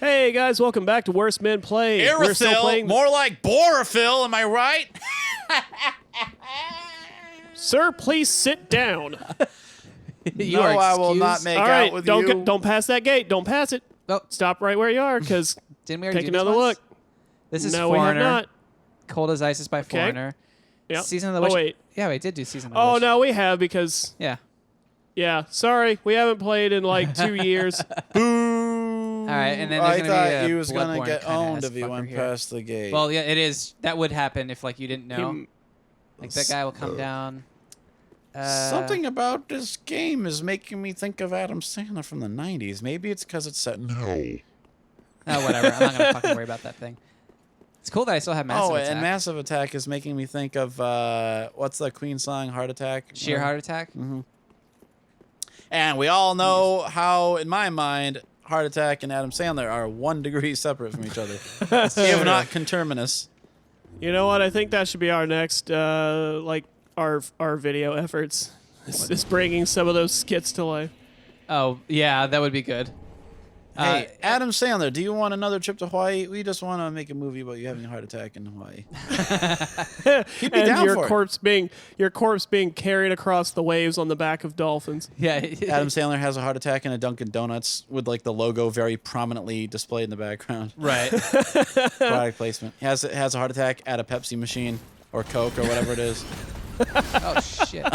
Hey guys, welcome back to Worst Men Play. We're still Irithyll, playing. more like Boreal, am I right? Sir, please sit down. No, I will not make All out right, with don't you. don't pass that gate. Don't pass it. Oh. Stop right where you are, because Didn't we already take do another this once? look. This is No, we have Foreigner. not. Cold as Ice is by Foreigner. Yep. Season of the Witch. Oh wait. Yeah, we did do Season of the Oh Witch. no, we have because Yeah. Sorry, we haven't played in like 2 years. Boo! All right, and then I there's gonna be thought a he was gonna Bloodborne get kinda owned ass if he went fucker here. past the gate. Well, yeah, it is. That would happen if like you didn't know. Him- Like that guy will come down. Something about this game is making me think of Adam Sandler from the 90s. Maybe it's because it's set. No. Oh, whatever. I'm not gonna fucking worry about that thing. It's cool that I still have Massive Attack. And Massive Attack is making me think of what's the Queen song? Heart Attack. Sheer Heart Attack. Mm-hmm. And we all know how, in my mind, Heart Attack and Adam Sandler are 1 degree separate from each other, if not conterminous. You know what? I think that should be our next, like our video efforts. It's bringing some of those skits to life. Oh yeah, that would be good. Hey, Adam Sandler, do you want another trip to Hawaii? We just want to make a movie about you having a heart attack in Hawaii. He'd be And down your for corpse being carried across the waves on the back of dolphins. Yeah. Adam Sandler has a heart attack in a Dunkin' Donuts with like the logo very prominently displayed in the background. Right. Product placement. He has a heart attack at a Pepsi machine or Coke or whatever it is. Oh shit.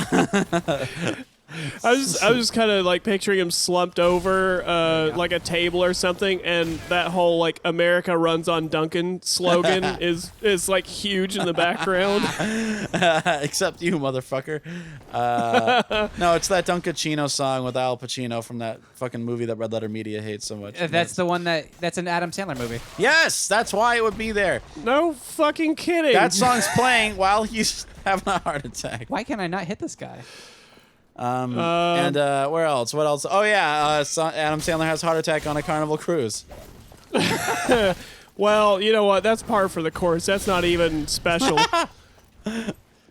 I was just kind of like picturing him slumped over like a table or something, and that whole like "America runs on Duncan" slogan is like huge in the background. Except you, motherfucker. No, it's that Dunkachino song with Al Pacino from that fucking movie that Red Letter Media hates so much. That's the one that's an Adam Sandler movie. Yes, that's why it would be there. No fucking kidding. That song's playing while he's having a heart attack. Why can I not hit this guy? And where else? What else? Oh yeah, Adam Sandler has a heart attack on a Carnival cruise. Well, you know what? That's par for the course. That's not even special.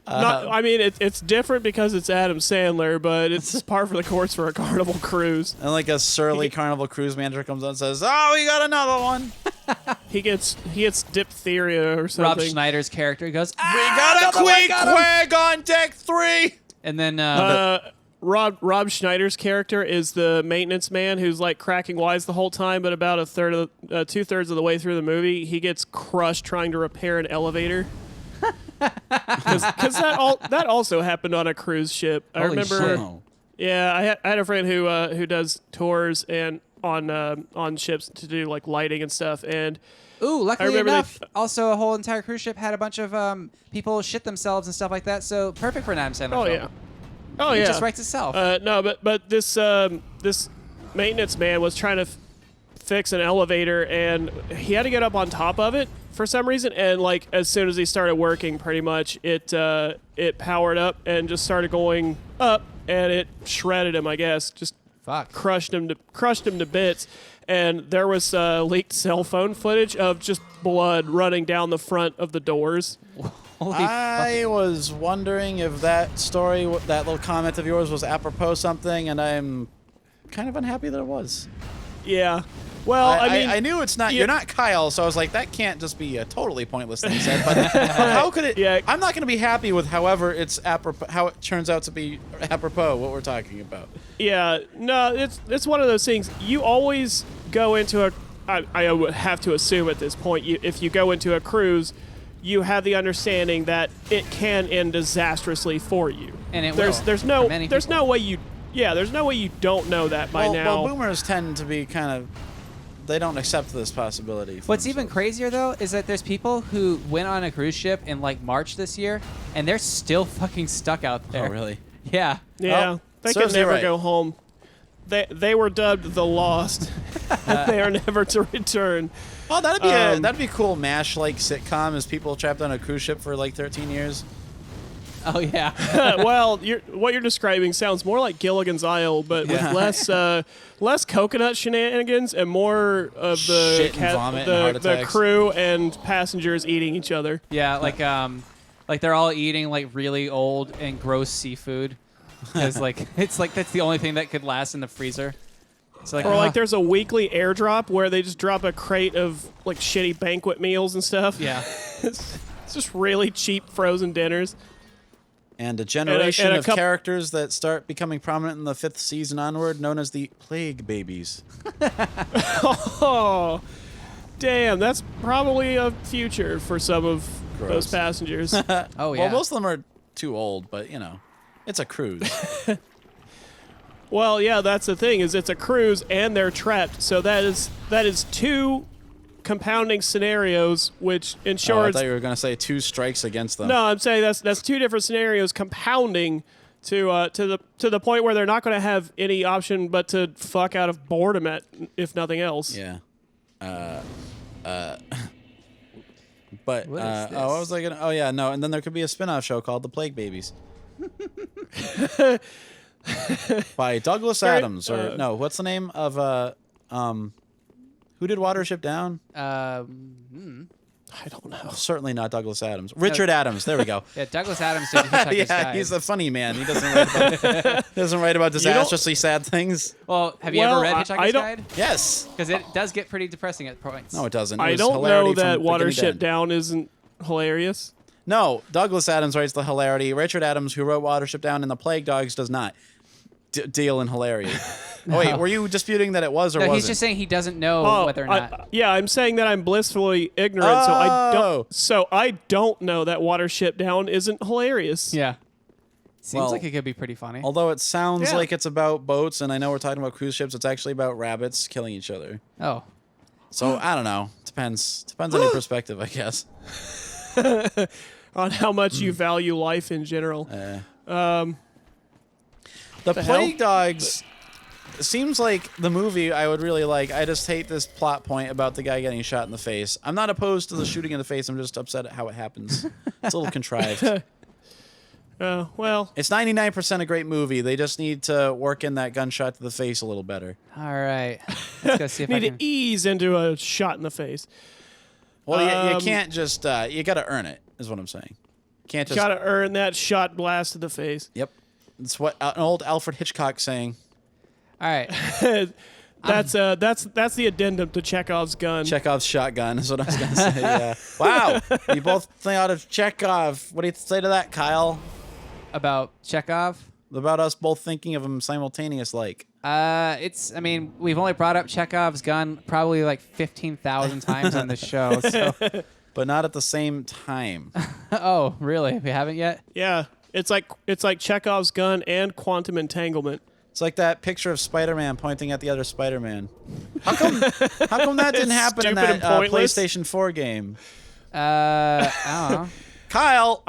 I mean, it's different because it's Adam Sandler, but it's par for the course for a Carnival cruise. And like a surly Carnival cruise manager comes on and says, "Oh, we got another one." He gets diphtheria or something. Rob Schneider's character goes, We got a quick quag on deck 3. and then Rob Schneider's character is the maintenance man who's like cracking wise the whole time, but about 2/3 of the way through the movie, he gets crushed trying to repair an elevator. Because that also happened on a cruise ship. I Holy remember. shit. Yeah, I had a friend who does tours and on ships to do like lighting and stuff, and ooh, luckily remember enough, also a whole entire cruise ship had a bunch of people shit themselves and stuff like that. So perfect for an Adam Sandler oh film. yeah, oh It yeah, just writes itself. no, but this maintenance man was trying to fix an elevator, and he had to get up on top of it for some reason, and like as soon as he started working, pretty much it powered up and just started going up, and it shredded him. I guess just Fuck. crushed him to bits. And there was leaked cell phone footage of just blood running down the front of the doors. Holy I was wondering if that story, that little comment of yours was apropos something, and I'm kind of unhappy that it was. Yeah. Well, I mean, I knew it's not. yeah. You're not Kyle, so I was like, that can't just be a totally pointless thing said. But how could it? Yeah. I'm not going to be happy with however it's apropos, how it turns out to be apropos what we're talking about. yeah, no, it's one of those things. You always go into I would have to assume at this point, if you go into a cruise, you have the understanding that it can end disastrously for you. And it there's will. there's no way you don't know that by now. Well, boomers tend to be kind of. They don't accept this possibility. What's even crazier though is that there's people who went on a cruise ship in like March this year, and they're still fucking stuck out there. Oh, really? Yeah. Yeah, Oh, they can serves you never right. go home. They were dubbed the Lost. They are never to return. Oh, that'd be a cool MASH-like sitcom as people trapped on a cruise ship for like 13 years. Oh yeah. Well, what you're describing sounds more like Gilligan's Isle, but with less coconut shenanigans and more of the Shit and vomit and heart the attacks. crew and passengers eating each other. Yeah, like they're all eating like really old and gross seafood. Because like it's like that's the only thing that could last in the freezer. It's like, Or like there's a weekly airdrop where they just drop a crate of like shitty banquet meals and stuff. yeah. It's just really cheap frozen dinners. And a generation and a of characters that start becoming prominent in the 5th season onward, known as the Plague Babies. Oh, damn! That's probably a future for some of Gross. those passengers. Oh yeah. Well, most of them are too old, but you know, it's a cruise. Well, yeah, that's the thing is it's a cruise and they're trapped. So that is two compounding scenarios, which Oh, I ensures. thought you were going to say 2 strikes against them. No, I'm saying that's two different scenarios compounding to the point where they're not going to have any option but to fuck out of boredom if nothing else. Yeah. But What is what this? was I gonna? Oh yeah, no. And then there could be a spin-off show called The Plague Babies. By Douglas Adams, or no? What's the name of who did Watership Down? I don't know. Certainly not Douglas Adams. Richard Adams. There we go. Yeah, Douglas Adams did Hitchhiker's Yeah, Guide. he's a funny man. He doesn't write about disastrously sad things. Well, have you Well, ever read I Hitchhiker's don't- Guide? Yes. Because it does get pretty depressing at points. No, it doesn't. It I was don't hilarity know from that beginning to Watership end. Down isn't hilarious. No, Douglas Adams writes the hilarity. Richard Adams, who wrote Watership Down and The Plague Dogs, does not deal in hilarity. Oh wait, were you disputing that it was or No, wasn't? he's just saying he doesn't know whether or not. Yeah, I'm saying that I'm blissfully ignorant, Oh. so I don't know that Watership Down isn't hilarious. Yeah. Seems Well, like it could be pretty funny. Although it sounds Yeah. like it's about boats, and I know we're talking about cruise ships, it's actually about rabbits killing each other. Oh. So I don't know. Depends on your perspective, I guess. On how much you value life in general. The the hell? Plague Dogs seems like the movie I would really like. I just hate this plot point about the guy getting shot in the face. I'm not opposed to the shooting in the face. I'm just upset at how it happens. It's a little contrived. Well, It's 99% a great movie. They just need to work in that gunshot to the face a little better. All right. Let's go see if I need can. to ease into a shot in the face. Well, you Um, can't just, you got to earn it, is what I'm saying. Can't just. Gotta earn that shot blast to the face. Yep. It's what an old Alfred Hitchcock saying. All right. That's the addendum to Chekhov's gun. Chekhov's shotgun is what I was going to say. Yeah. Wow. You both thought of Chekhov. What do you say to that, Kyle? About Chekhov. About us both thinking of him simultaneous like. I mean, we've only brought up Chekhov's gun probably like 15,000 times on this show. So. But not at the same time. Oh, really? We haven't yet? Yeah, it's like Chekhov's gun and quantum entanglement. It's like that picture of Spider-Man pointing at the other Spider-Man. How come that didn't happen in Stupid that and pointless. PlayStation 4 game? I don't know. Kyle!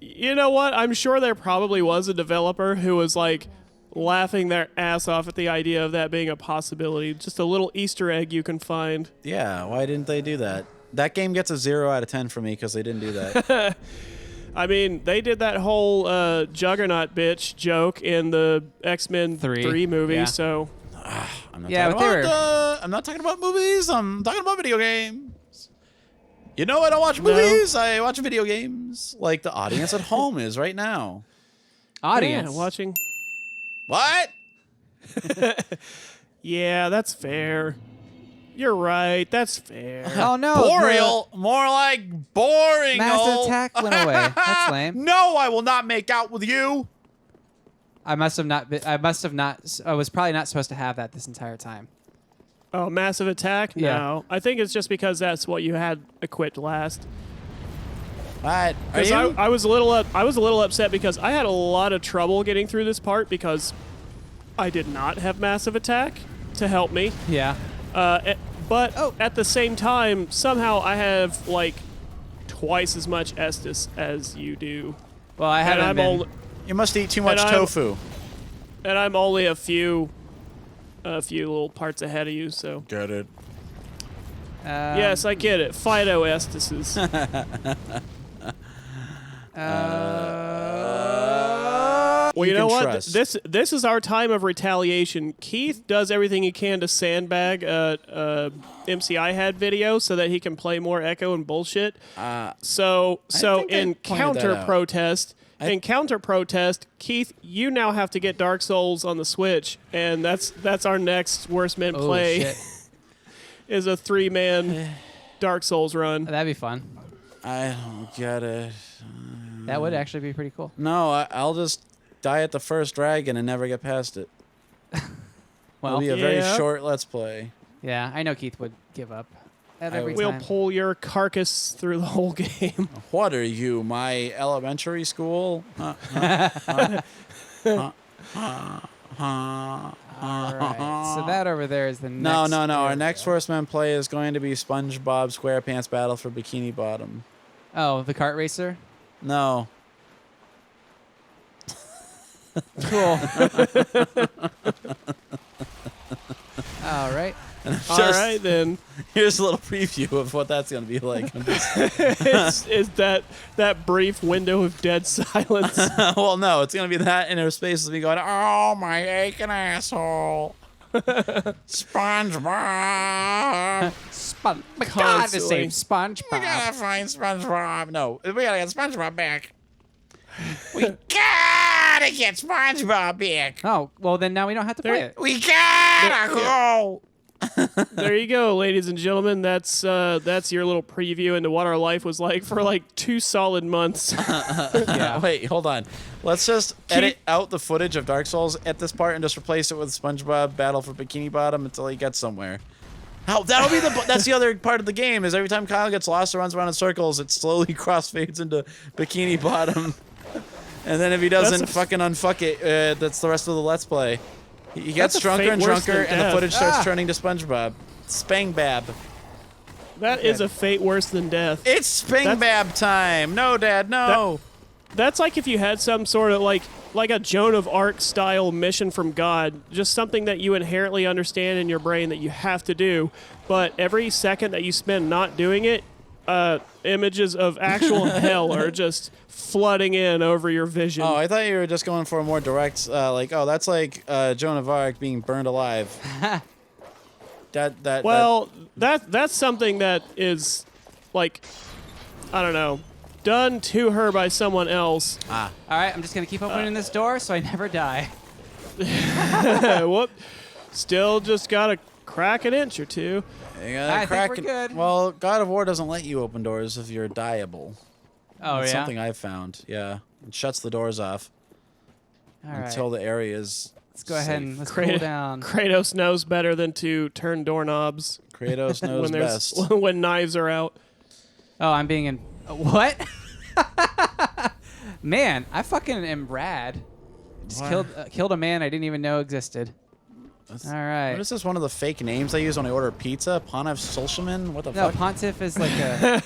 You know what? I'm sure there probably was a developer who was like laughing their ass off at the idea of that being a possibility. Just a little Easter egg you can find. Yeah, why didn't they do that? That game gets a 0 out of 10 for me because they didn't do that. I mean, they did that whole Juggernaut bitch joke in the X-Men 3 movie, yeah. so I'm not Yeah, talking but they about, I'm not talking about movies. I'm talking about video games. You know I don't watch movies. I watch video games. Like the audience at home is right now. Audience. yeah, watching. What? Yeah, that's fair. You're right. That's fair. Oh, no. Boreal. More like boring. Massive Attack went away. That's lame. No, I will not make out with you. I must have not. I was probably not supposed to have that this entire time. Oh, Massive Attack? Yeah. No. I think it's just because that's what you had equipped last. What? Are Because you? I was a little upset because I had a lot of trouble getting through this part because I did not have Massive Attack to help me. Yeah. But at the same time, somehow I have like twice as much Estus as you do. Well, I And haven't I'm been. only, You must eat too much and I'm- tofu. and I'm only a few little parts ahead of you, so. Get it. Yes, I get it. Phyto Estuses. Well, you You know can what? trust. This is our time of retaliation. Keith does everything he can to sandbag MCI had video so that he can play more Echo and bullshit. So think I in pointed that counter out. protest, in counter protest, Keith, you now have to get Dark Souls on the Switch, and that's our next Worst Men Oh, Play shit. is a 3-man Dark Souls run. That'd be fun. I don't get it. That would actually be pretty cool. No, I'll just die at the first dragon and never get past it. Well, It'll be a very yeah. short Let's Play. yeah, I know Keith would give up at every We'll time. pull your carcass through the whole game. What are you, my elementary school? All right. So that over there is the next. No. Our area. next Worst Men Play is going to be SpongeBob SquarePants Battle for Bikini Bottom. Oh, the kart racer. No. Cool. All right. All right, then. Here's a little preview of what that's going to be like. Is that brief window of dead silence? Well, no, it's going to be that inner space of me going, oh, my aching asshole. SpongeBob. My God, the Constantly. same SpongeBob. We gotta find SpongeBob. No, we gotta get SpongeBob back. We gotta get SpongeBob back. Oh, well then now we don't have to play There- it. We gotta go. There you go, ladies and gentlemen. That's your little preview into what our life was like for like 2 solid months. Yeah. Wait, hold on. Let's just edit out the footage of Dark Souls at this part and just replace it with SpongeBob Battle for Bikini Bottom until he gets somewhere. How that'll be that's the other part of the game is every time Kyle gets lost or runs around in circles, it slowly crossfades into Bikini Bottom. And then if he doesn't That's a- fucking unfuck it, that's the rest of the Let's Play. He gets That's a drunker fate and worse drunker, than and the death. footage starts turning to SpongeBob. Spangbab. That is a fate worse than death. It's Spangbab time. No, Dad, no. That's like if you had some sort of like a Joan of Arc style mission from God, just something that you inherently understand in your brain that you have to do, but every second that you spend not doing it, images of actual hell are just flooding in over your vision. Oh, I thought you were just going for a more direct, that's like Joan of Arc being burned alive. That's something that is like, I don't know, done to her by someone else. All right, I'm just gonna keep opening this door so I never die. Whoop. Still just gotta crack an inch or two. You gotta I think crack we're it. good. Well, God of War doesn't let you open doors if you're dieable. Oh That's yeah. something I've found. Yeah, it shuts the doors off All right. until the area is. Let's go ahead and let's Krat- cool down. Kratos knows better than to turn doorknobs Kratos knows when there's best. when knives are out. Oh, I'm being in. What? Man, I fucking am rad. Just What? killed a man I didn't even know existed. All right. What is this? One of the fake names I use when I order pizza? Pontiff Solshaman? What the No, fuck? Pontiff is like a.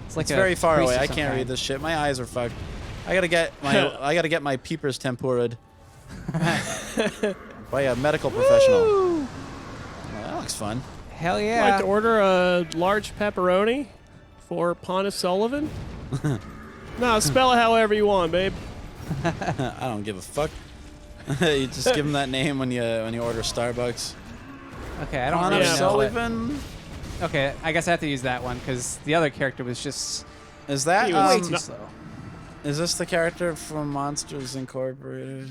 It's like It's a very far priest away. or I some can't kind. read this shit. My eyes are fucked. I gotta get my peepers tempura'd by a medical professional. Woo! Well, that looks fun. Hell I'd yeah! like to order a large pepperoni for Pontiff Sullivan. No, spell it however you want, babe. I don't give a fuck. You just give him that name when you order Starbucks. Okay, I don't Pontiff really know. Sullivan. Okay, I guess I have to use that one because the other character was just Is that He was way too not- slow. is this the character from Monsters Incorporated?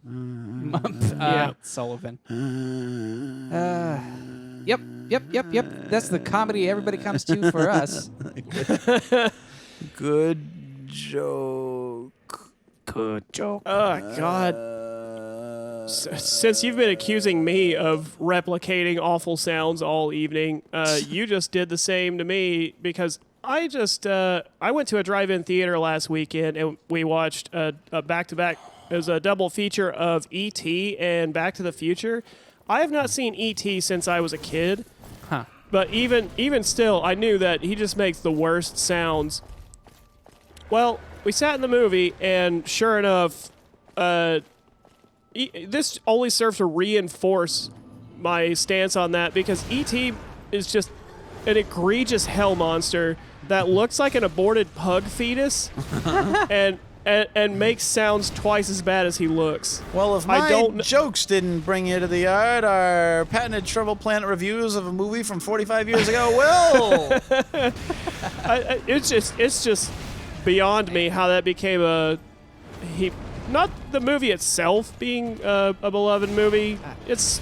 Yeah. Sullivan. Yep. That's the comedy everybody comes to for us. Good joke. Good joke. Oh God. Since you've been accusing me of replicating awful sounds all evening, you just did the same to me because I went to a drive-in theater last weekend and we watched a back-to-back. It was a double feature of E.T. and Back to the Future. I have not seen E.T. since I was a kid, Huh. but even still, I knew that he just makes the worst sounds. Well, we sat in the movie, and sure enough, this only served to reinforce my stance on that because E.T. is just an egregious hell monster that looks like an aborted pug fetus and makes sounds twice as bad as he looks. Well, if I my don't kn- jokes didn't bring you to the yard, our patented Trouble Planet reviews of a movie from 45 years ago will. It's just beyond me how that became not the movie itself being a beloved movie. It's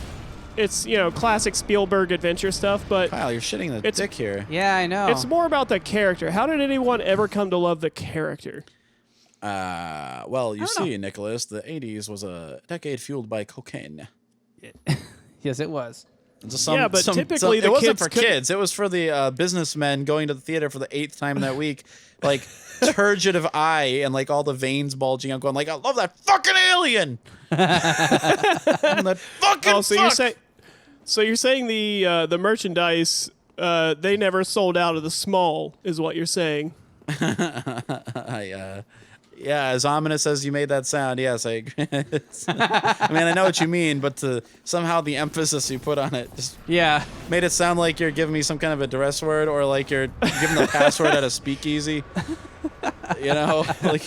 classic Spielberg adventure stuff, but Kyle, you're shitting the dick here. Yeah, I know. it's more about the character. How did anyone ever come to love the character? Well, you see, Nicholas, the 80s was a decade fueled by cocaine. Yes, it was. But typically it wasn't kids for kids. It was for the businessmen going to the theater for the 8th time in that week, like turgid of eye and like all the veins bulging out, going like, I love that fucking alien. That fucking. So you're saying the merchandise they never sold out of the small is what you're saying? Yeah, as ominous as you made that sound, yes, I agree. I mean, I know what you mean, but somehow the emphasis you put on it just made it sound like you're giving me some kind of a duress word, or like you're giving the password at a speakeasy. You know, like.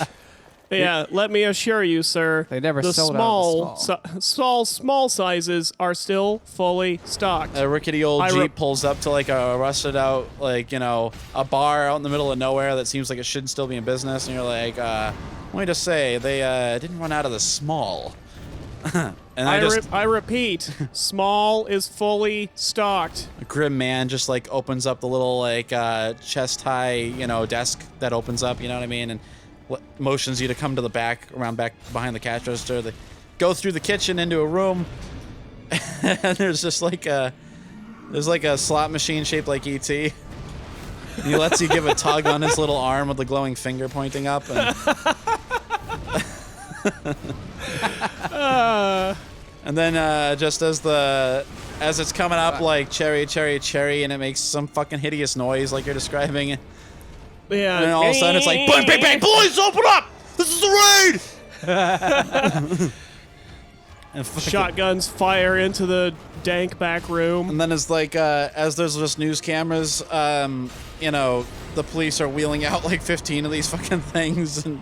Yeah, let me assure you, sir. They never the sold out of the small sizes are still fully stocked. A rickety old Jeep pulls up to like a rusted out, like, a bar out in the middle of nowhere that seems like it should still be in business, and you're like, let me just say, they didn't run out of the small. And I repeat, small is fully stocked. A grim man just like opens up the little like chest high, desk that opens up, you know what I mean, and motions you to come to the back behind the cash register. They go through the kitchen into a room, and there's just like a slot machine shaped like ET. He lets you give a tug on his little arm with the glowing finger pointing up, and and then just as it's coming up like cherry, cherry, cherry, and it makes some fucking hideous noise like you're describing. Yeah. And then all of a sudden it's like, bang, bang, bang, boys, open up! This is the raid! And shotguns fire into the dank back room. And then it's like, as there's just news cameras, the police are wheeling out like 15 of these fucking things, and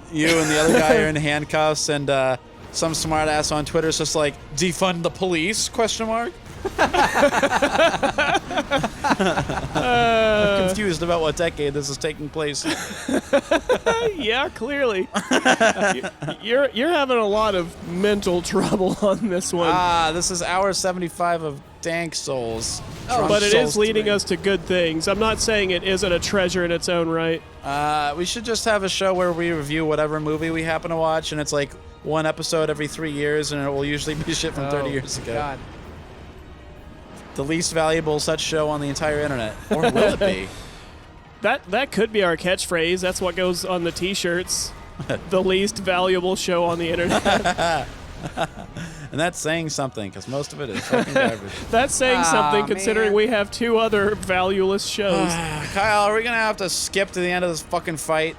you and the other guy are in handcuffs, and some smart ass on Twitter is just like, defund the police, ? I'm confused about what decade this is taking place. Yeah, clearly. You're having a lot of mental trouble on this one. This is hour 75 of Dank Souls. But it is leading us to good things. I'm not saying it isn't a treasure in its own right. We should just have a show where we review whatever movie we happen to watch, and it's like one episode every 3 years, and it will usually be shit from 30 years ago. God. The least valuable such show on the entire internet. Or will it be? That could be our catchphrase. That's what goes on the t-shirts. The least valuable show on the internet. And that's saying something, because most of it is fucking garbage. That's saying something, considering man. we have 2 other valueless shows. Kyle, are we going to have to skip to the end of this fucking fight?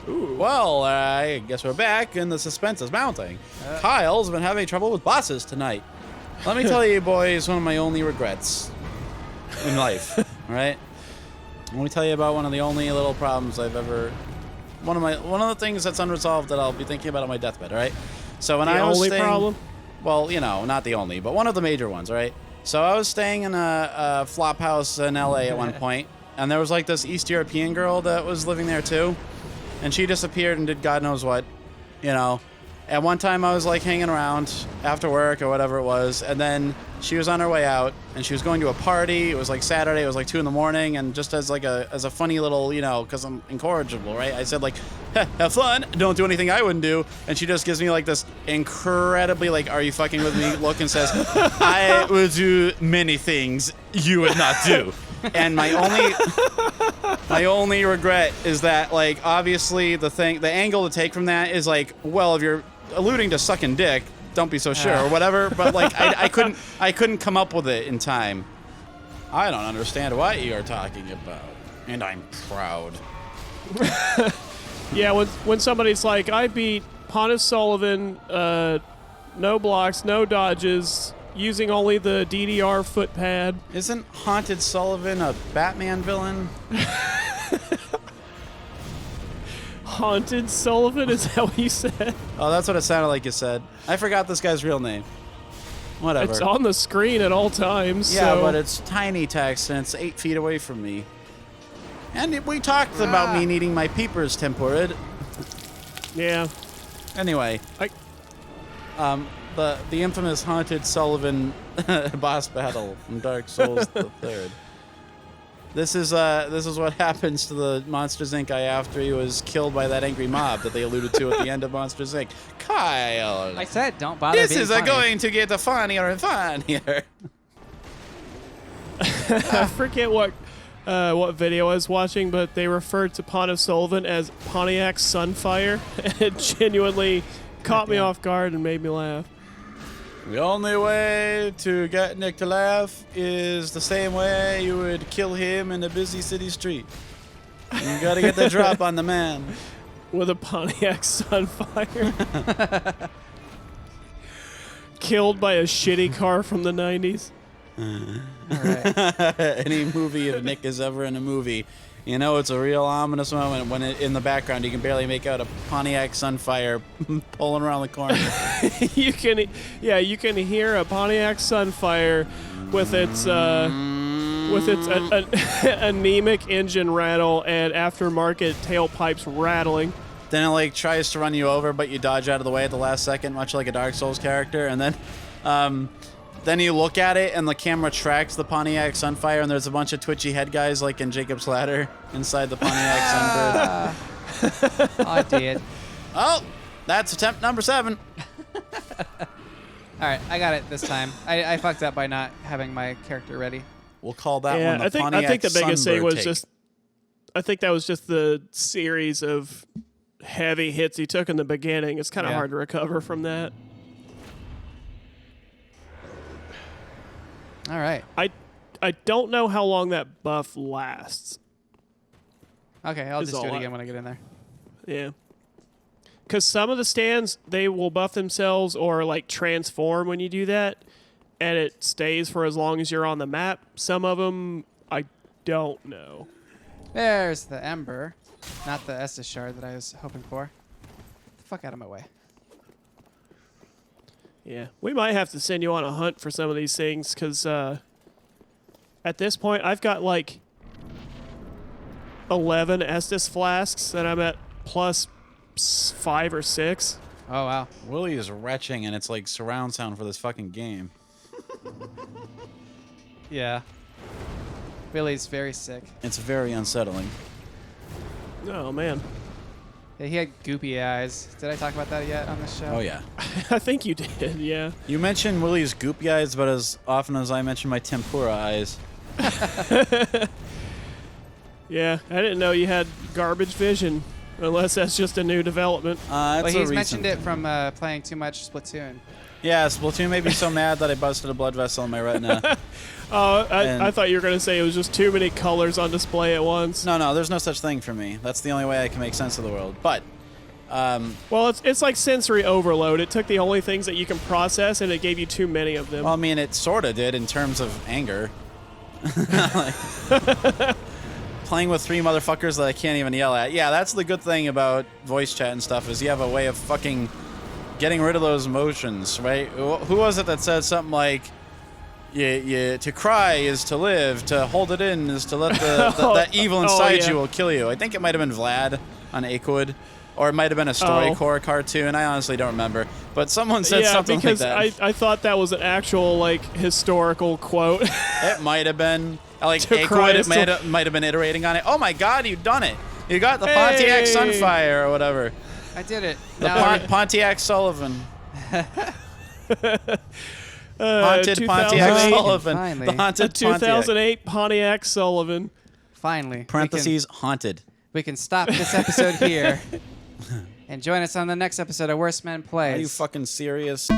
Ooh. Well, I guess we're back, and the suspense is mounting. Kyle's been having trouble with bosses tonight. Let me tell you, boys, one of my only regrets in life, all right? Let me tell you about one of the only little problems I've ever... One of the things that's unresolved that I'll be thinking about on my deathbed, all right? So when I was staying... problem? Well, not the only, but one of the major ones, all right? So I was staying in a flop house in L.A. at one point, and there was like this East European girl that was living there too, and she disappeared and did God knows what, At one time I was like hanging around after work or whatever it was, and then she was on her way out, and she was going to a party. It was like Saturday, it was like 2 in the morning, and just as a funny little, because I'm incorrigible, right? I said like, have fun, don't do anything I wouldn't do, and she just gives me like this incredibly like, are you fucking with me look, and says, I will do many things you would not do. And my only regret is that, like, obviously the angle to take from that is like, well, if you're alluding to sucking dick, don't be so sure or whatever. But like, I couldn't come up with it in time. I don't understand what you are talking about, and I'm proud. Yeah, when somebody's like, I beat Pontus Sullivan, no blocks, no dodges, using only the DDR footpad. Isn't Haunted Sullivan a Batman villain? Haunted Sullivan? Is that what you said? Oh, that's what it sounded like you said. I forgot this guy's real name. Whatever. It's on the screen at all times. Yeah, so. but it's tiny text and it's 8 feet away from me. And we talked about me needing my peepers temporid. Yeah. Anyway, the infamous haunted Sullivan boss battle from Dark Souls the Third. This is what happens to the Monsters Inc. guy after he was killed by that angry mob that they alluded to at the end of Monsters Inc. Kyle, I said don't bother. this being is funny. going to get funnier and funnier. I forget what video I was watching, but they referred to Pontiff Sullivan as Pontiac Sunfire, and it genuinely caught me off guard and made me laugh. The only way to get Nick to laugh is the same way you would kill him in a busy city street. You gotta get the drop on the man. With a Pontiac Sunfire. Killed by a shitty car from the 90s. All right. Any movie, if Nick is ever in a movie, you know it's a real ominous moment when in the background you can barely make out a Pontiac Sunfire pulling around the corner. you can hear a Pontiac Sunfire with its anemic engine rattle and aftermarket tailpipes rattling. Then it like tries to run you over, but you dodge out of the way at the last second, much like a Dark Souls character, and then you look at it and the camera tracks the Pontiac Sunfire, and there's a bunch of twitchy head guys like in Jacob's Ladder inside the Pontiac Sunbird. I did. Oh, that's attempt number 7. All right, I got it this time. I fucked up by not having my character ready. We'll call that one the Pontiac I think the biggest thing Sunbird was take. I think that was just the series of heavy hits he took in the beginning. It's kind of hard to recover from that. All right. I don't know how long that buff lasts. Okay, I'll Is just do it all again when I get in there. Yeah. Because some of the stands, they will buff themselves or like transform when you do that, and it stays for as long as you're on the map. Some of them, I don't know. There's the Ember, not the Estus shard that I was hoping for. Get the fuck out of my way. Yeah, we might have to send you on a hunt for some of these things because at this point I've got like 11 Estus flasks and I'm at plus 5 or 6. Oh, wow. Willie is retching, and it's like surround sound for this fucking game. Yeah. Billy's very sick. It's very unsettling. Oh, man. Yeah, he had goopy eyes. Did I talk about that yet on this show? Oh, yeah. I think you did, yeah. You mentioned Willie's goopy eyes about as often as I mention my tempura eyes. Yeah, I didn't know you had garbage vision, unless that's just a new development. Well, It's he's a mentioned recent it from playing too much Splatoon. Yeah, Splatoon made me so mad that I busted a blood vessel in my retina. Oh, And- I thought you were going to say it was just too many colors on display at once. No, there's no such thing for me. That's the only way I can make sense of the world. But, Well, it's like sensory overload. It took the only things that you can process, and it gave you too many of them. well, I mean, it sort of did in terms of anger. Playing with 3 motherfuckers that I can't even yell at. Yeah, that's the good thing about voice chat and stuff, is you have a way of fucking getting rid of those emotions, right? Who was it that said something like, to cry is to live, to hold it in is to let that evil inside yeah. you will kill you. I think it might have been Vlad on Aquid, or it might have been a StoryCorps cartoon. I honestly don't remember. But someone said something like that. because I thought that was an actual, like, historical quote. It might have been. Like, To cry Aquid is to- might have been iterating on it. Oh my god, you've done it. You got the Pontiac Hey. Sunfire or whatever. I did it. The Now Pontiac Sullivan. Haunted 2008 Pontiac Sullivan. Finally. The A haunted Pontiac. 2008 Pontiac Sullivan. finally. Parentheses, haunted. We can stop this episode here and join us on the next episode of Worst Men Plays. Are you fucking serious?